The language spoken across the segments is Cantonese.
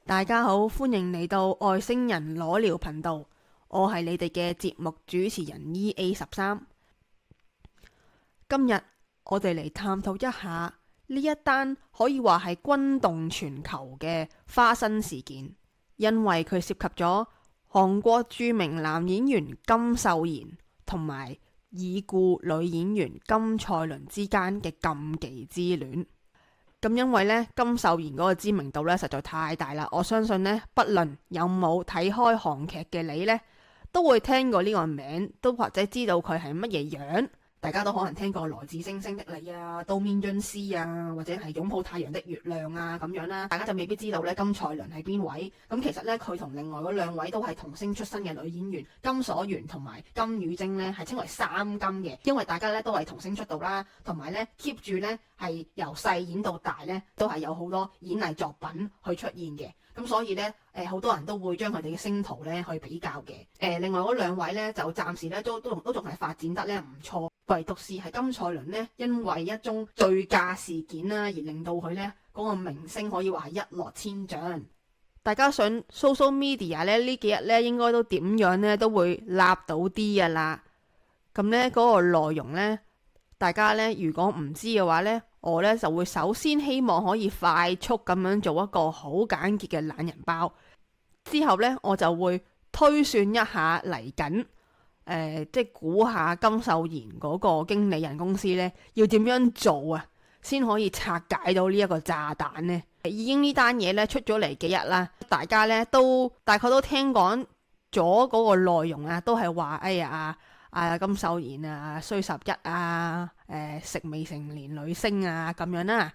大家好，歡迎嚟到外星人裸聊頻道，我係你哋嘅節目主持人 EA13。今日我哋嚟探討一下呢一單可以話係轟動全球嘅花生事件，因為佢涉及咗韓國著名男演員金秀賢同埋已故女演員金賽綸之間嘅禁忌之戀。咁因為咧金秀賢嗰個知名度咧實在太大啦，我相信咧不論有冇睇開韓劇嘅你咧，都會聽過呢個名，都或者知道佢係乜嘢樣。大家都可能聽過來自星星的你啊、都面津師啊，或者係擁抱太陽的月亮啊咁樣啦。大家就未必知道咧金賽綸係邊位。咁其實咧佢同另外嗰兩位都係童星出身嘅女演員金所緣同埋金宇晶咧係稱為三金嘅，因為大家咧都係童星出道啦，同埋咧 keep 住咧係由細演到大咧都係有好多演藝作品去出現嘅。咁所以咧好多人都會將佢哋嘅星途咧去比較嘅。另外嗰兩位咧就暫時咧都仲係發展得咧唔錯。唯獨是係金賽綸呢，因為一宗醉駕事件啦，而令到佢呢嗰個明星可以話係一落千丈。大家上 social media 咧呢幾日咧，應該都點樣咧都會立到啲㗎啦。咁呢嗰個內容呢，大家呢如果唔知嘅話呢，我呢就會首先希望可以快速咁樣做一個好簡潔嘅懶人包，之後呢，我就會推算一下嚟緊。即係估下金秀賢嗰個經理人公司呢，要點樣做啊，先可以拆解到呢一個炸彈呢？已經呢單嘢呢出咗嚟幾日啦，大家呢都大概都聽講咗嗰個內容啊，都係話哎呀金秀賢啊衰11啊，食未成年女星啊咁樣啦。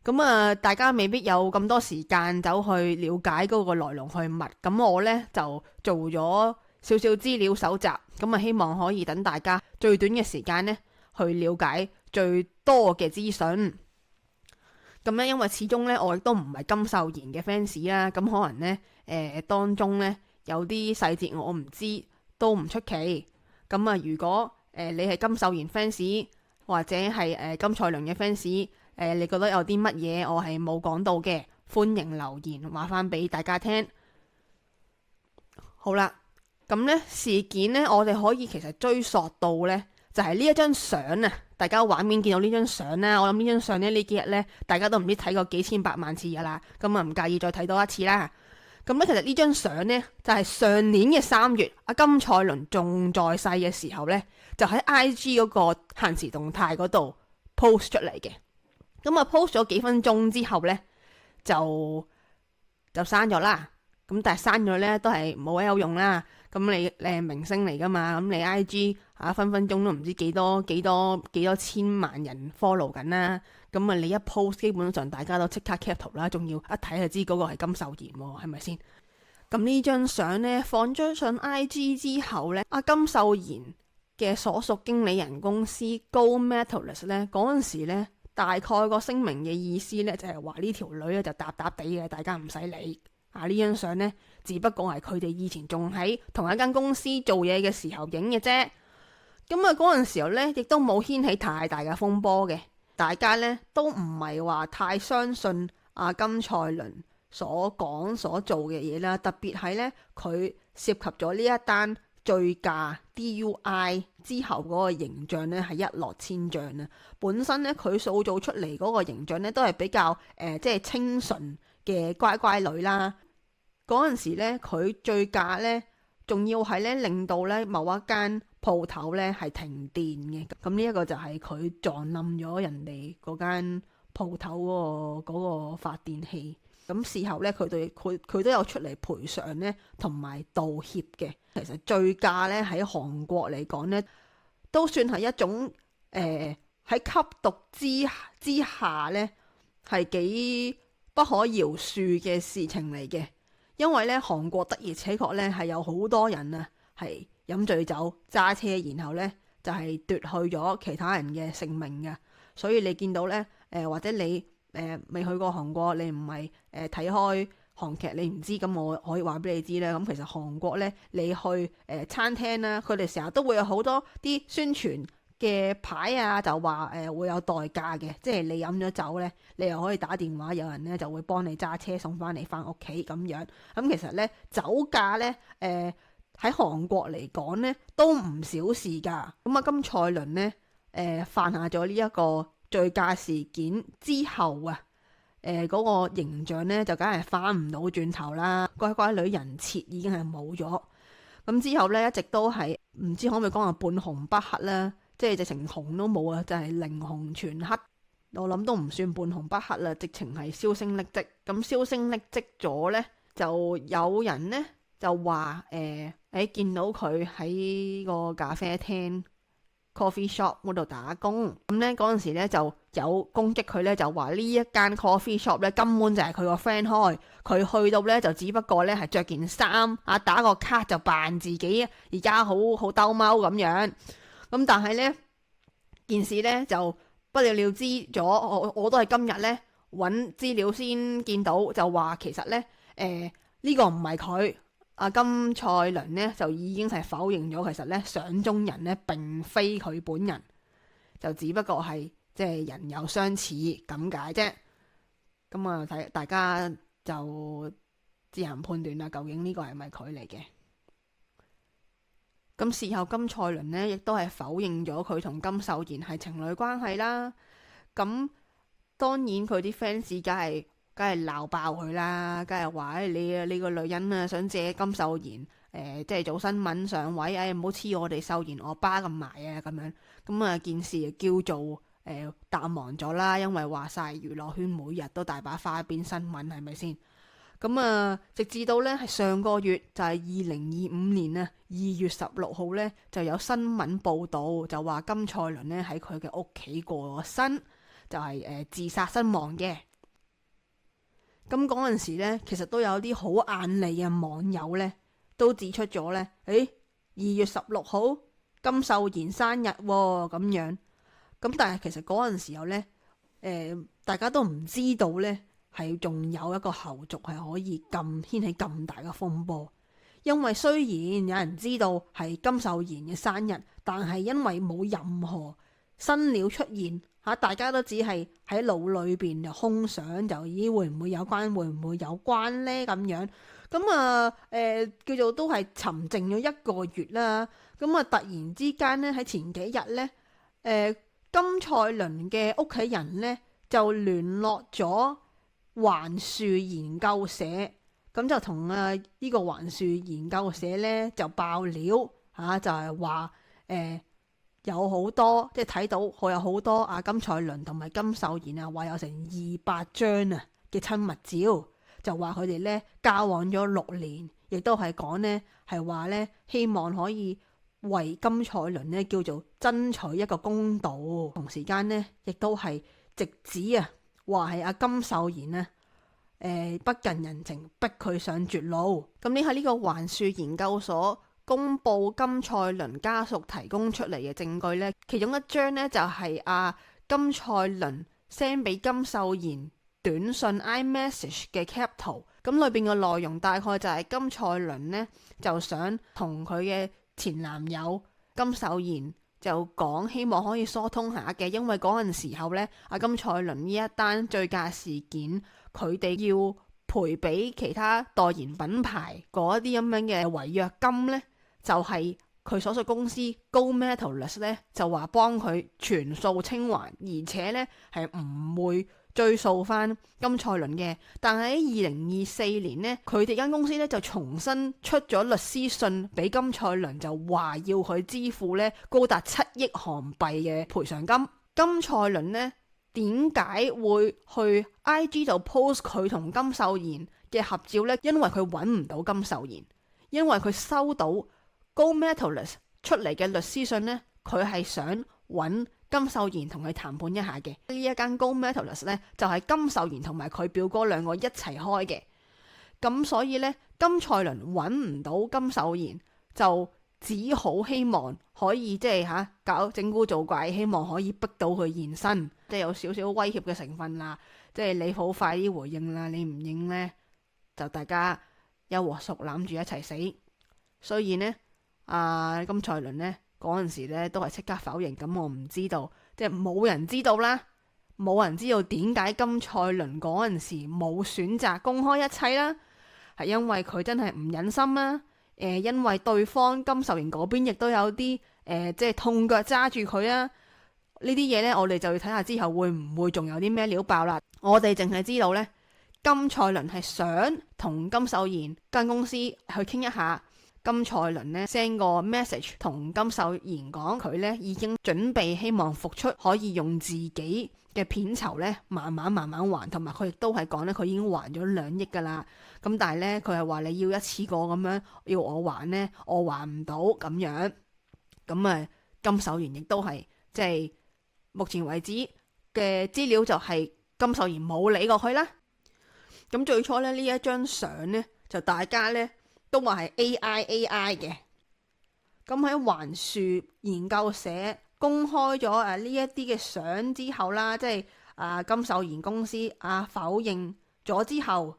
咁啊，大家未必有咁多時間走去了解嗰個來龍去脈，咁我呢就做咗少少資料搜集，咁啊希望可以等大家最短嘅時間呢去了解最多嘅資訊。咁呢，因為始終呢，我亦都唔係金秀賢嘅 fans 啦，咁可能呢當中呢有啲細節我唔知都唔出奇。咁啊，如果你係金秀賢 fans 或者係金賽綸嘅 fans，你覺得有啲乜嘢我係冇講到嘅，歡迎留言話翻俾大家聽。好啦。咁呢事件呢，我哋可以其實追溯到呢，就係呢一張相啊！大家畫面見到呢張相啦，我諗呢張相呢幾日呢，大家都唔知睇過幾千百萬次噶啦，咁啊唔介意再睇多一次啦。咁呢，其實呢張相呢，就係上年嘅3月，阿金賽綸仲在世嘅時候呢，就喺 IG 嗰個限時動態嗰度 post 出嚟嘅。咁啊 post 咗幾分鐘之後呢，就刪咗啦。咁但係刪咗呢，都係冇乜有用啦。咁你係明星嚟噶嘛？咁你 IG 分分鐘都唔知幾多千萬人 follow 緊啦。咁啊你一 post 基本上大家都即刻 cap 圖啦，仲要一睇就知嗰個係金秀賢喎，係咪先？咁呢張相呢，放咗上 IG 之後呢，阿金秀賢嘅所屬經理人公司 Go Metalist 呢，嗰陣時呢，大概個聲明嘅意思呢，就係話呢條女咧就搭搭地嘅，大家唔使理。呢張相呢，只不過係佢哋以前仲喺同一間公司做嘢嘅時候影嘅啫。咁啊嗰陣時候呢，亦都冇掀起太大嘅風波嘅。大家呢，都唔係話太相信阿金賽綸所講所做嘅嘢啦。特別係呢，佢涉及咗呢一單醉駕 DUI 之後嗰個形象呢，係一落千丈啊！本身呢，佢塑造出嚟嗰個形象呢，都係比較即係清純嘅乖乖女啦。嗰陣時咧，佢醉駕咧，仲要係咧令到咧某一間鋪頭咧係停電嘅。咁呢一個就係佢撞冧咗人哋嗰間鋪頭嗰個發電器。咁事後咧，佢都有出嚟賠償咧，同埋道歉嘅。其實醉駕咧喺韓國嚟講咧，都算係一種喺吸毒之下咧係幾不可饒恕嘅事情嚟嘅。因為咧，韓國的而且確咧係有好多人啊，係飲醉酒揸車，然後咧就係奪去咗其他人嘅性命嘅。所以你見到咧，或者你未去過韓國，你唔係睇開韓劇，你唔知，咁我可以話俾你知咧。咁其實韓國咧，你去餐廳啦，佢哋成日都會有好多啲宣傳嘅牌啊，就話會有代價嘅，即係你飲咗酒咧，你又可以打電話，有人咧就會幫你揸車送翻你翻屋企咁樣。咁其實咧酒駕咧喺韓國嚟講咧都唔小事㗎。咁啊金賽綸咧犯下咗呢一個醉駕事件之後啊，嗰個形象咧就梗係翻唔到轉頭啦，乖乖女人設已經係冇咗。咁之後咧一直都係唔知可唔可以講話半紅不黑啦，即係直情紅都冇啊，就係零紅全黑。我諗都唔算半紅不黑啦，直情係銷聲匿跡。咁銷聲匿跡咗咧，就有人咧就話見到佢喺個咖啡廳 coffee shop 嗰度打工，咁咧嗰陣時咧就有攻擊佢咧，就話呢一間 coffee shop 咧根本就係佢個 friend 開，佢去到咧就只不過咧係着件衫啊，打個卡就扮自己而家好兜踎咁樣。咁但係咧件事咧就不了了之咗，我都係今日咧揾資料先見到，就話其實咧呢個唔係佢。阿金賽綸咧就已經係否認咗，其實咧相中人咧並非佢本人，就只不過係即係人有相似咁解啫。咁啊睇大家就自行判斷啦，究竟呢個係咪佢嚟嘅？咁事後金賽綸咧亦都係否認咗佢同金秀賢係情侶關係啦。咁當然佢啲 fans 梗係鬧爆佢啦，梗係話你個女人啊想借金秀賢即係做新聞上位，唔好黐我哋秀賢我巴咁埋啊咁樣。咁啊件事叫做淡忘咗啦，因為話晒娛樂圈每日都大把花邊新聞係咪先？咁啊直至到咧係上個月就係2025年啊2月16號咧就有新聞報導，就話金賽綸咧喺佢嘅屋企過咗身，就係自殺身亡嘅。咁嗰陣時咧，其實都有啲好眼利嘅網友咧，都指出咗咧，2月16號金秀賢生日喎、咁樣。咁但係其實嗰陣時候咧，大家都唔知道咧，係仲有一個後續係可以掀起咁大嘅風波。因為雖然有人知道係金秀賢嘅生日，但係因為冇任何新料出現。大家都只係喺腦裏邊就空想，就咦會唔會有關？會唔會有關呢？咁樣咁啊叫做都係沉靜咗一個月啦。咁啊突然之間咧喺前幾日咧，金賽綸嘅屋企人咧就聯絡咗環樹研究社，咁就同呢個環樹研究社咧就爆料就係話有好多即係睇到佢有好多金賽綸同埋金秀賢話有成200張嘅親密照，就話佢哋咧交往咗6年，亦都係講呢係話咧希望可以為金賽綸咧叫做爭取一個公道，同時間呢亦都係直指話係金秀賢不近人情，逼佢上絕路。咁呢喺呢個環樹研究所公布金賽綸家屬提供出嚟嘅證據呢，其中一張呢就係金賽綸 send 俾金秀賢短信 iMessage 嘅 cap 圖，咁裏邊嘅內容大概就係金賽綸呢就想同佢嘅前男友金秀賢就講，希望可以疏通下嘅，因為嗰陣時候呢，金賽綸呢一單醉駕事件，佢哋要賠俾其他代言品牌嗰啲咁樣嘅違約金呢。就係佢所屬公司 Go Metalist 咧，就話幫佢全數清還，而且咧係唔會追溯翻金賽綸嘅。但係喺2024年呢，佢哋間公司咧就重新出咗律師信俾金賽綸，就話要佢支付咧高達7億韓幣嘅賠償金。金賽綸呢點解會去 IG 就 post 佢同金秀賢嘅合照呢？因為佢揾唔到金秀賢，因為佢收到Go Metalist 出嚟嘅律師信呢，佢係想揾金秀賢同佢談判一下嘅。呢一間 Go Metalist 呢，就係金秀賢同埋佢表哥兩個一齊開嘅。咁所以呢，金賽綸揾唔到金秀賢，就只好希望可以即係搞整蠱做怪，希望可以逼到佢現身，即係有少少威脅嘅成分啦。即係你好快啲回應啦，你唔應呢，就大家一鑊熟攬住一齊死。雖然呢，金賽綸呢嗰嗰陣時咧都係即刻否認，咁我唔知道，即係冇人知道啦，冇人知道點解金賽綸嗰陣時冇選擇公開一切啦，係因為佢真係唔忍心啦，因為對方金秀賢嗰邊亦都有啲即係痛腳揸住佢啊，呢啲嘢呢，我哋就要睇下之後會唔會仲有啲咩料爆啦。我哋淨係知道呢，金賽綸係想同金秀賢間公司去傾一下。金賽綸呢 send 個 message 同金秀賢講，佢呢已經準備希望復出，可以用自己嘅片酬呢慢慢還，同埋佢亦都係講呢，佢已經還咗2億噶啦。咁但係呢，佢係話你要一次過咁樣要我還呢，我還唔到咁樣。咁啊，金秀賢亦都係即係目前為止嘅資料就係金秀賢冇理過佢啦。咁最初呢，呢一張相呢，就大家呢都話係 AI 嘅，咁喺環樹研究社公開咗呢一啲嘅相之後啦，即係金秀賢公司否認咗之後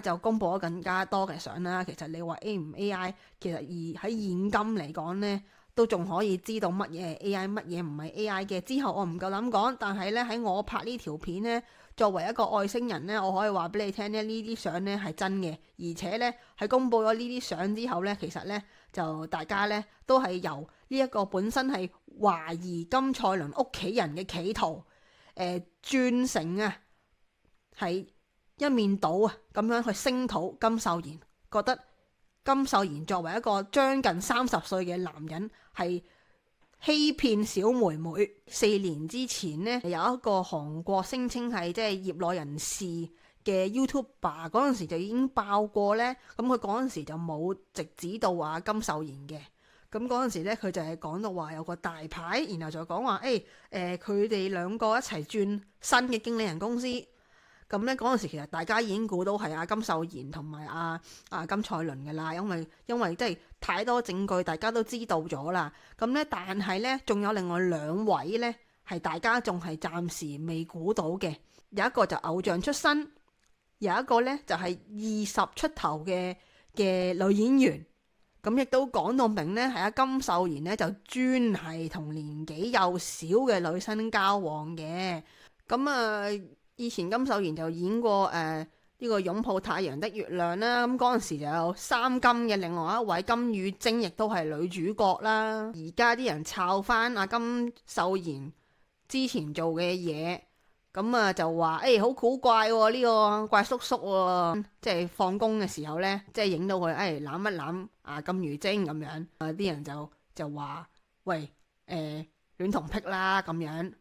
就公布咗更加多嘅相啦。其實你話 A 唔 AI， 其實而喺現今嚟講呢，都仲可以知道乜嘢係 AI， 乜嘢唔係 AI 嘅。之後我唔夠膽講，但係呢，喺我拍呢條片呢，作為一個外星人呢，我可以話俾你聽呢，呢啲相呢係真嘅，而且呢，喺公布咗呢啲相之後呢，其實呢，就大家呢都係由呢一個本身係懷疑金賽綸屋企人嘅企圖，轉成係一面倒咁樣去聲討金秀賢，覺得金秀賢作為一個將近30歲嘅男人係欺騙小妹妹。4年之前呢，有一個韓國聲稱係即係業內人士嘅 YouTuber 嗰陣時就已經爆過呢。咁佢嗰陣時就冇直指到話金秀賢嘅。咁嗰陣時呢，佢就係講到話有個大牌，然後就講話佢哋2個一齊轉新嘅經理人公司。咁咧嗰陣時其實大家已經估到係金秀賢同埋金賽綸嘅啦，因為即係太多證據，大家都知道咗啦。咁咧，但係咧仲有另外2位咧係大家仲係暫時未估到嘅，有一個就偶像出身，有一個咧就係20出頭嘅女演員。咁亦都講到明咧，係金秀賢咧就專係同年紀幼小嘅女生交往嘅。咁以前金秀賢就演過呢個擁抱太陽的月亮啦，咁嗰陣時就有3金嘅另外一位金宇晶，亦都係女主角啦。而家啲人抄翻金秀賢之前做嘅嘢，咁就話好古怪喎，呢個怪叔叔喎，即係放工嘅時候呢，即係影到佢攬一攬金宇晶咁樣，啲人就話喂戀童癖啦咁樣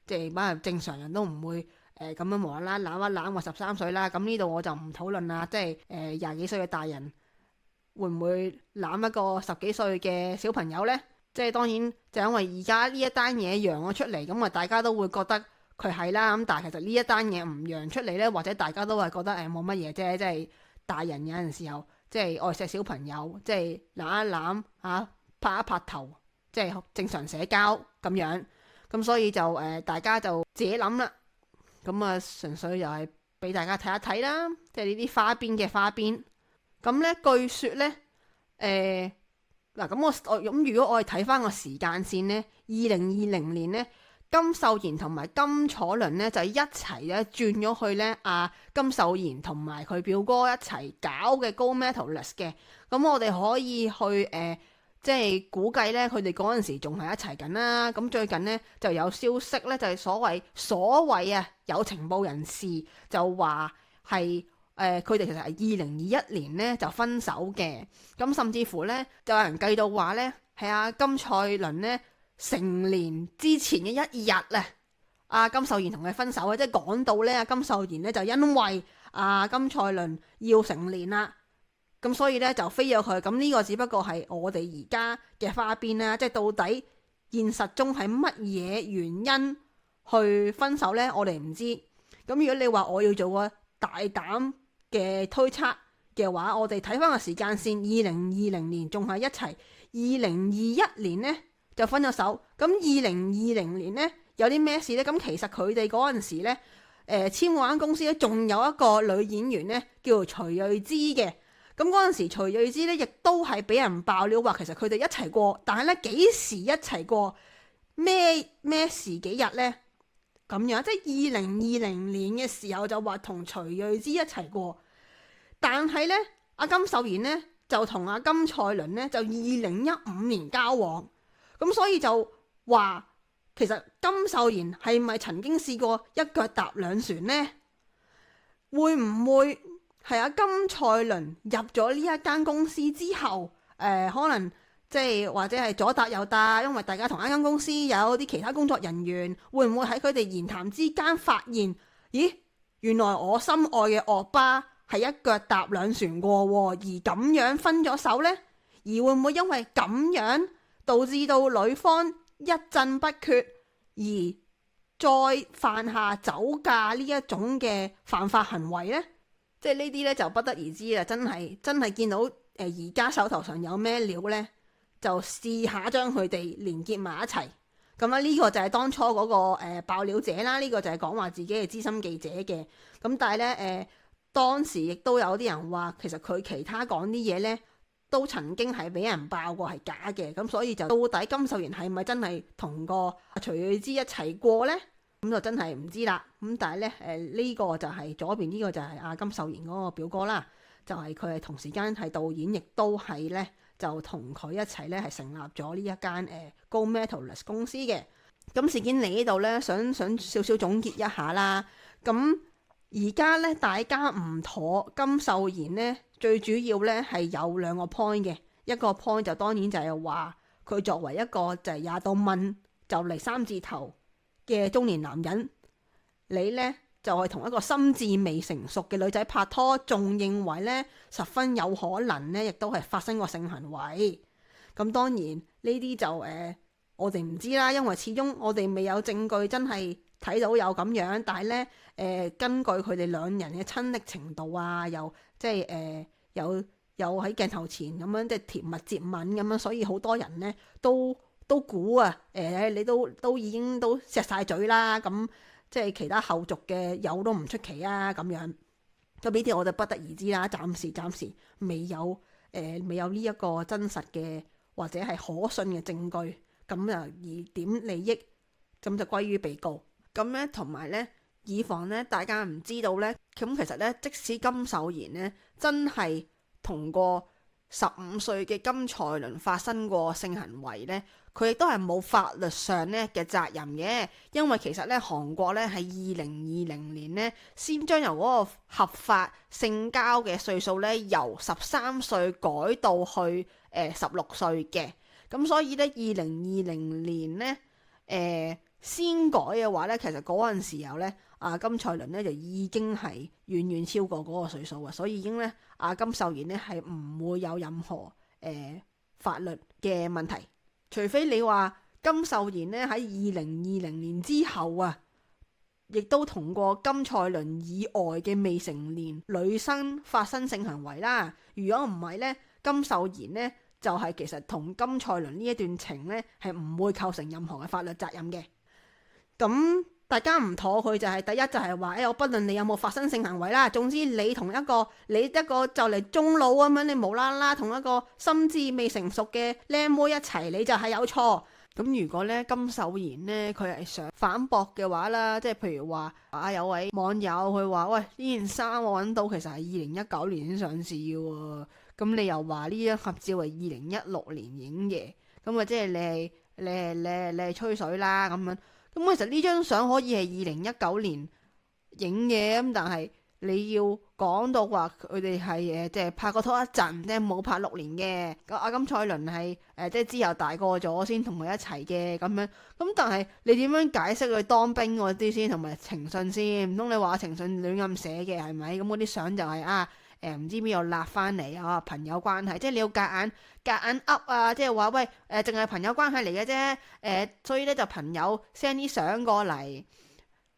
即係正常人都唔會。咁樣無啦啦攬一攬話13歲啦，咁呢度我就唔討論啦。即係20幾歲嘅大人會唔會攬一個10幾歲嘅小朋友呢？即係當然就因為而家呢一單嘢揚咗出嚟，咁大家都會覺得佢係啦。咁但係其實呢一單嘢唔揚出嚟呢，或者大家都係覺得冇乜嘢啫。即係大人有陣時候即係愛錫小朋友，即係攬一攬拍一拍頭，即係正常社交咁樣。咁所以就大家就自己諗啦。咁純粹又係俾大家睇一睇啦，即係呢啲花邊嘅花邊。咁咧，據說咧，咁如果我哋睇翻個時間線咧，2020年咧，金秀賢同埋金楚倫咧就一齊咧轉咗去咧金秀賢同埋佢表哥一齊搞嘅 Gold Medalist 嘅。咁我哋可以去即係估計咧，佢哋嗰陣時仲係一齊緊啦。咁最近呢，就有消息咧，就係所謂有情報人士就話係佢哋其實係2021年咧就分手嘅。咁甚至乎咧，就有人計到話咧，係金賽綸咧成年之前嘅一日金秀賢同佢分手啊！即係講到咧，金秀賢咧就因為金賽綸要成年啦。咁所以咧就飛咗佢，咁呢個只不過係我哋而家嘅花邊啦，即係到底現實中係乜嘢原因去分手呢？我哋唔知。咁如果你話我要做個大膽嘅推測嘅話，我哋睇翻個時間線，2020年仲係一齊，2021年呢就分咗手。咁2020年呢有啲咩事呢？咁其實佢哋嗰陣時呢簽嗰間公司咧，仲有一個女演員呢叫做徐睿知嘅。咁咁嗰陣時，徐睿知咧亦都係俾人爆料話，其實佢哋一齊過，但係咧幾時一齊過，咩時幾日呢？咁樣即係2020年嘅時候就話同徐睿知一齊過，但係咧阿金秀賢咧就同阿金賽綸咧就2015年交往，咁所以就話其實金秀賢係咪曾經試過一腳踏兩船呢？會唔會係阿金賽綸入咗呢一間公司之後，可能即係或者係左搭右搭，因為大家同一間公司有啲其他工作人員，會唔會喺佢哋言談之間發現，咦，原來我心愛嘅惡霸係一腳踏兩船過，而咁樣分咗手呢？而會唔會因為咁樣導致到女方一振不決，而再犯下酒駕呢一種嘅犯法行為呢？即係呢啲咧就不得而知啦。真係見到而家手頭上有咩料呢，就試下將佢哋連結埋一齊。咁呢個就係當初嗰個爆料者啦，呢個就係講話自己係資深記者嘅。咁但係咧當時亦都有啲人話，其實佢其他講啲嘢呢，都曾經係俾人爆過係假嘅。咁所以就到底金秀賢係咪真係同個徐睿知一齊過呢？咁就真係唔知啦。咁但係咧呢個就係左邊呢個就係阿金秀賢嗰個表哥啦，就係佢係同時間係導演，亦都係咧就同佢一齊咧係成立咗呢一間Gold Medalist 公司嘅。咁事件嚟呢度咧，想少少總結一下啦。咁而家咧大家唔妥金秀賢咧，最主要咧係有兩個 point 嘅。一個 point 就當然就係話佢作為一個就係廿到問就嚟三字頭嘅中年男人，你呢就係同一個心智未成熟嘅女仔拍拖，仲認為呢十分有可能呢亦都係發生過性行為。咁當然呢啲就我哋唔知啦，因為始終我哋未有證據真係睇到有咁樣。但係呢根據佢哋兩人嘅親昵程度啊，又即係有喺鏡頭前咁樣即係甜蜜接吻咁樣，所以好多人呢都估啊，你都已經都錫晒嘴啦，咁即係其他後續嘅有都唔出奇啊，咁樣。咁呢啲我就不得而知啦，暫時未有呢一個真實嘅或者係可信嘅證據，咁啊而點利益咁就歸於被告。咁咧同埋咧，以防咧大家唔知道咧，咁其實咧即使金秀賢咧真係同過15歲嘅金賽綸發生過性行為咧，佢亦都係冇法律上咧嘅責任嘅，因為其實咧韓國咧係2020年咧先將由嗰個合法性交嘅歲數咧由13歲改到去16歲嘅，咁所以咧2020年咧先改嘅話咧，其實嗰陣時候咧金賽綸咧就已經係遠遠超過嗰個歲數啊，所以已經咧金秀賢咧係唔會有任何法律嘅問題。除非你話金秀賢咧喺2020年之後啊，亦都同過金賽綸以外嘅未成年女生發生性行為啦。如果唔係咧，金秀賢咧就係其實同金賽綸呢一段情咧係唔會構成任何嘅法律責任嘅。咁大家唔妥佢就係第一就係話我不論你有冇發生性行為啦，總之你同一個就嚟中老咁樣，你無啦啦同一個心智未成熟嘅靚妹一齊，你就係有錯。咁如果咧金秀賢咧佢係想反駁嘅話啦，即係譬如話有位網友佢話喂，呢件衫我揾到其實係2019年先上市嘅喎，咁你又話呢張合照係2016年影嘅，咁啊即係你係吹水啦咁樣。咁其實呢張相可以係2019年影嘅，咁但係你要講到話佢哋係即係拍過拖一陣，即係冇拍6年嘅。阿金賽綸係即係之後大個咗先同佢一齊嘅咁樣。咁但係你點樣解釋佢當兵嗰啲先，同埋情信先？唔通你話情信亂咁寫嘅係咪？咁嗰啲相就係唔知邊度立翻嚟朋友關係，即係你要夾硬噏啊！即係話喂淨係朋友關係嚟嘅啫，所以咧就朋友 send 啲相過嚟。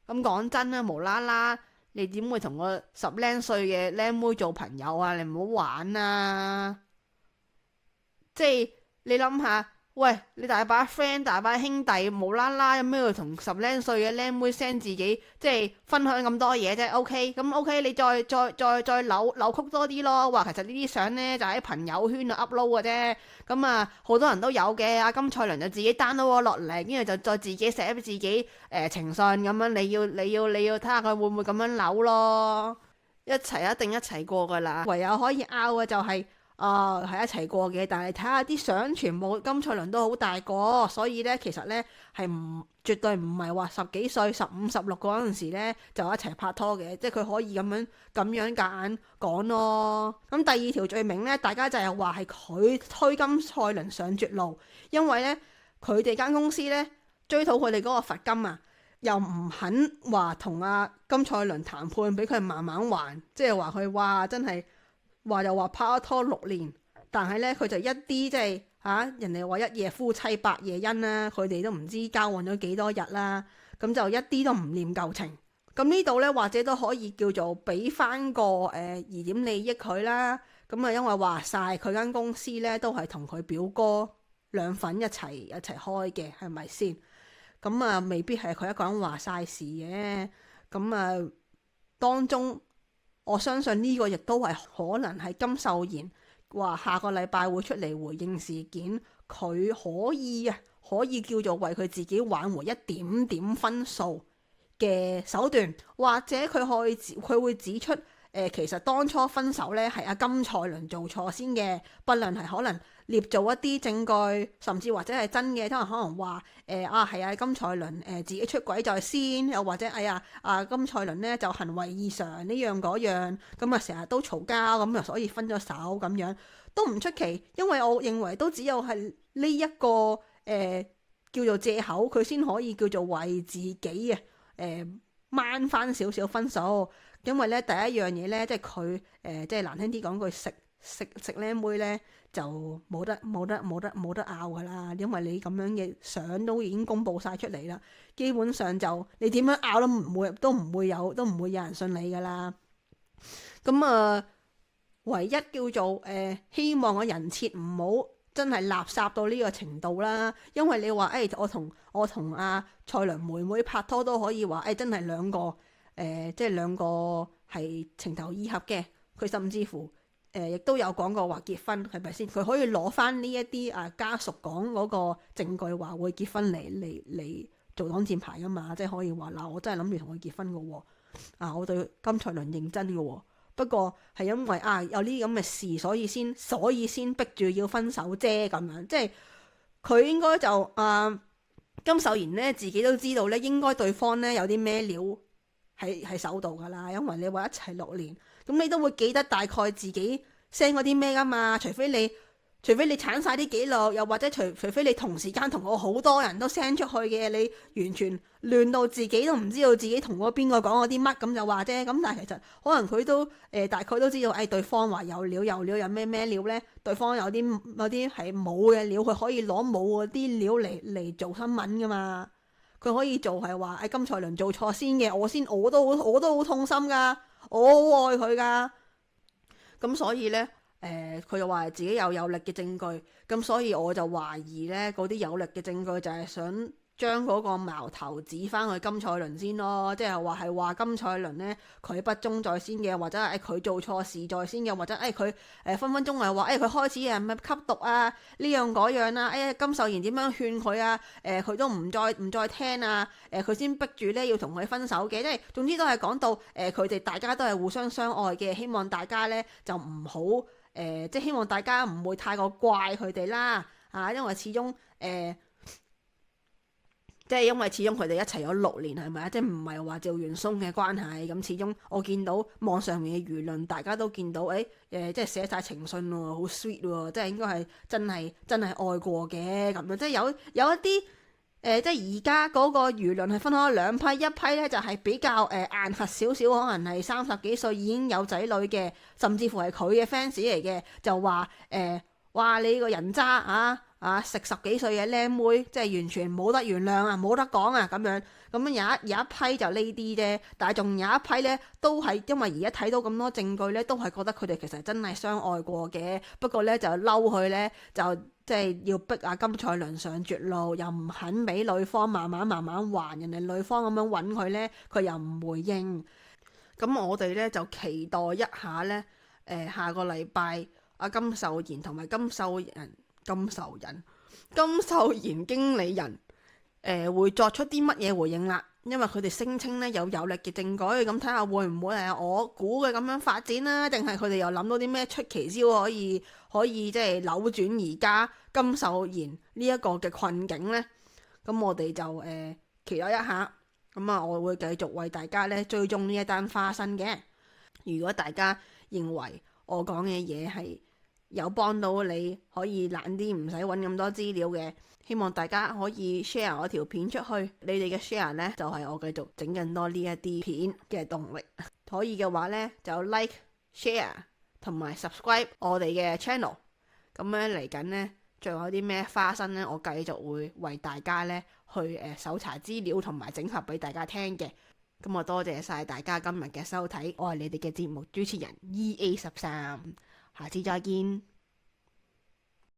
咁講真啦，無啦啦你點會同個10零歲嘅靚妹做朋友啊？你唔好玩啊！即係你諗下，喂，你大把 friend 大把兄弟，無啦啦有咩要同十零歲嘅靚妹 send 自己，即係分享咁多嘢啫？OK，咁 OK，你再扭曲多啲咯，話其實呢啲相呢，就喺朋友圈度 upload 嘅啫。咁啊，好多人都有嘅。阿金賽倫就自己 download 落嚟，跟住就再自己寫俾自己情信咁樣。你要睇下佢會唔會咁樣扭咯？一定一齊過噶啦，唯有可以拗嘅就係。係一齊過嘅，但係睇下啲相，全部金賽倫都好大個，所以咧其實咧係絕對唔係話十幾歲、15、16嗰陣時咧就一齊拍拖嘅，即係佢可以咁樣夾硬講咯。咁第二條罪名咧，大家就係話係佢推金賽倫上絕路，因為咧佢哋間公司咧追討佢哋嗰個罰金啊，又唔肯話同阿金賽倫談判，俾佢慢慢還，即係話佢哇真係。話又話拍咗拖6年，但係咧佢就一啲即係人哋話一夜夫妻百夜恩啦，佢哋都唔知交往咗幾多日啦，咁就一啲都唔念舊情。咁呢度咧或者都可以叫做俾翻個疑點利益佢啦。咁啊因為話晒佢間公司咧都係同佢表哥兩份一齊開嘅，係咪先？咁啊未必係佢一個人話晒事嘅。咁啊當中。我相信呢個亦都係可能係金秀賢話下個禮拜會出嚟回應事件，佢可以叫做為佢自己挽回一點點分數嘅手段，或者佢會指出其實當初分手咧係阿金賽倫做錯先嘅，不論係可能捏造一啲證據，甚至或者係真嘅，可能話係啊金賽倫自己出軌在先，又或者金賽倫咧就行為異常呢樣嗰樣，咁啊成日都嘈交咁啊，所以分咗手咁樣都唔出奇，因為我認為都只有係呢一個叫做藉口，佢先可以叫做為自己掹翻少少分數。因為咧第一樣嘢咧，即係佢即係難聽啲講句食靚妹咧就冇得拗噶啦，因為你咁樣嘅相都已經公佈晒出嚟啦，基本上就你點樣拗都唔會有人信你噶啦。咁唯一叫做希望個人設唔好真係垃圾到呢個程度啦，因為你話我同阿賽倫妹妹拍拖都可以話真係兩個。即係兩個係情投意合嘅，佢甚至乎亦都有講過話結婚，係咪先？佢可以攞翻呢一啲家屬講嗰個證據話會結婚嚟做擋箭牌噶嘛，即係可以話嗱，我真係諗住同佢結婚噶喎，我對金賽倫認真噶喎，不過係因為有呢啲咁嘅事，所以先逼住要分手啫咁樣，即係佢應該就金秀賢咧自己都知道咧，應該對方咧有啲咩料。喺手度噶啦，因為你話一齊6年，咁你都會記得大概自己 send 嗰啲咩噶嘛？除非你鏟晒啲記錄，又或者除非你同時間同我好多人都 send 出去嘅，你完全亂到自己都唔知道自己同嗰邊個講咗啲乜，咁就話啫。咁但係其實可能佢都大概都知道，對方話有料有咩料咧？對方有啲係冇嘅料，佢可以攞冇嗰啲料嚟做新聞噶嘛？佢可以做係話金賽倫做錯先嘅，我都好痛心噶，我好愛佢噶。咁所以咧，佢就話自己有力嘅證據，咁所以我就懷疑咧，嗰啲有力嘅證據就係想將嗰個矛頭指翻去金賽倫先咯，即係話金賽倫咧佢不忠在先嘅，或者係佢做錯事在先嘅，或者佢分分鐘係話佢開始咪吸毒啊呢樣嗰樣啦，金秀賢點樣勸佢啊，佢都唔再聽啊，佢先逼住咧要同佢分手嘅，即係總之都係講到佢哋大家都係互相相愛嘅，希望大家咧就唔好即係希望大家唔會太過怪佢哋啦，因為始終即係因為始終佢哋一齊咗6年係咪啊？即係唔係話趙元松嘅關係，咁始終我見到網上面嘅輿論，大家都見到即係寫晒情信喎，好 sweet 喎，即係應該係真係愛過嘅咁樣，即係有一啲即係而家嗰個輿論係分開兩批，一批咧就係比較硬核少少，可能係30幾歲已經有仔女嘅，甚至乎係佢嘅 fans 嚟嘅，就話話你個人渣食10幾歲嘅靚妹，即係完全冇得原諒啊，冇得講啊咁樣。咁有一批就呢啲啫，但係仲有一批咧，都係因為而家睇到咁多證據咧，都係覺得佢哋其實真係相愛過嘅。不過咧就嬲佢咧，就即係要逼阿金賽綸上絕路，又唔肯俾女方慢慢還，人哋女方咁樣揾佢呢，佢又唔回應。咁我哋呢就期待一下呢，下個禮拜阿金秀賢同埋金秀賢經理人會作出啲乜嘢回應啦。因為佢哋聲稱呢有力嘅證據，咁睇下會唔會係我估嘅咁樣發展啦，定係佢哋又諗到啲咩出奇招可以即係扭轉而家金秀賢呢一個嘅困境呢？咁我哋就期待一下。咁啊，我會繼續為大家咧追蹤呢一單花生嘅。如果大家認為我講嘅嘢係有幫到你，可以懶啲唔使揾咁多資料嘅，希望大家可以 share 我條片出去。你哋嘅 share 呢，就係我繼續整更多呢一啲片嘅動力。可以嘅話呢，就 like、share 同埋 subscribe 我哋嘅 channel。咁樣嚟緊呢，仲有啲咩花生呢？我繼續會為大家呢去搜查資料同埋整合俾大家聽嘅。咁我多謝晒大家今日嘅收睇，我係你哋嘅節目主持人 EA13，下次再見。